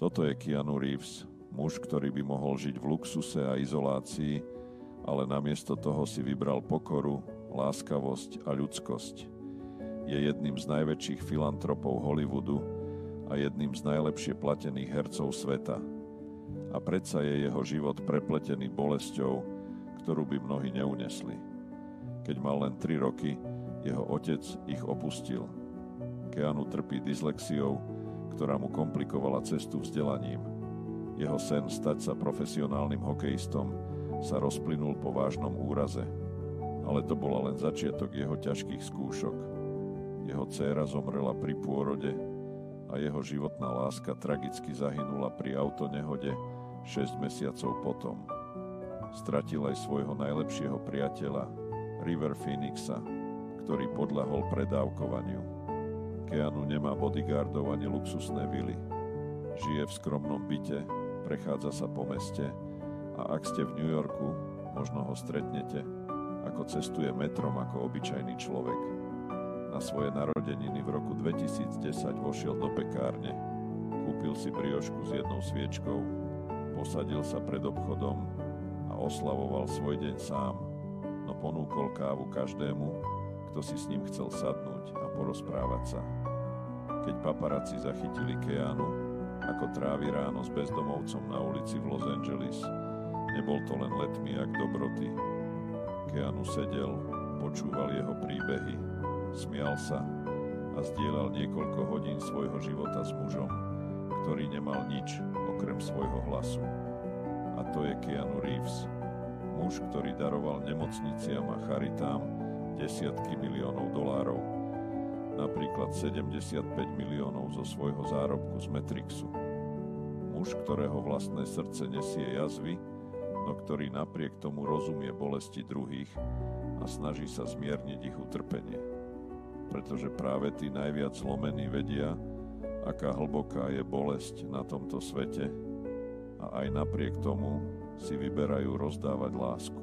Toto je Keanu Reeves, muž, ktorý by mohol žiť v luxuse a izolácii, ale namiesto toho si vybral pokoru, láskavosť a ľudskosť. Je jedným z najväčších filantropov Hollywoodu a jedným z najlepšie platených hercov sveta. A predsa je jeho život prepletený bolesťou, ktorú by mnohí neunesli. Keď mal len 3 roky, jeho otec ich opustil. Keanu trpí dyslexiou, ktorá mu komplikovala cestu vzdelaním. Jeho sen stať sa profesionálnym hokejistom sa rozplynul po vážnom úraze. Ale to bola len začiatok jeho ťažkých skúšok. Jeho dcéra zomrela pri pôrode a jeho životná láska tragicky zahynula pri autonehode 6 mesiacov potom. Stratil aj svojho najlepšieho priateľa, River Phoenixa, ktorý podľahol predávkovaniu. Keanu nemá bodyguardov ani luxusné vily. Žije v skromnom byte, prechádza sa po meste a ak ste v New Yorku, možno ho stretnete, ako cestuje metrom ako obyčajný človek. Na svoje narodeniny v roku 2010 vošiel do pekárne, kúpil si briošku s jednou sviečkou, posadil sa pred obchodom a oslavoval svoj deň sám, no ponúkol kávu každému, kto si s ním chcel sadnúť a porozprávať sa. Keď paparazzi zachytili Keanu, ako trávi ráno s bezdomovcom na ulici v Los Angeles, nebol to len letmiak dobroty. Keanu sedel, počúval jeho príbehy, smial sa a zdieľal niekoľko hodín svojho života s mužom, ktorý nemal nič okrem svojho hlasu. A to je Keanu Reeves, muž, ktorý daroval nemocniciam a charitám desiatky miliónov dolárov, napríklad 75 miliónov zo svojho zárobku z Matrixu. Muž, ktorého vlastné srdce nesie jazvy, no ktorý napriek tomu rozumie bolesti druhých a snaží sa zmierniť ich utrpenie. Pretože práve tí najviac zlomení vedia, aká hlboká je bolesť na tomto svete a aj napriek tomu si vyberajú rozdávať lásku.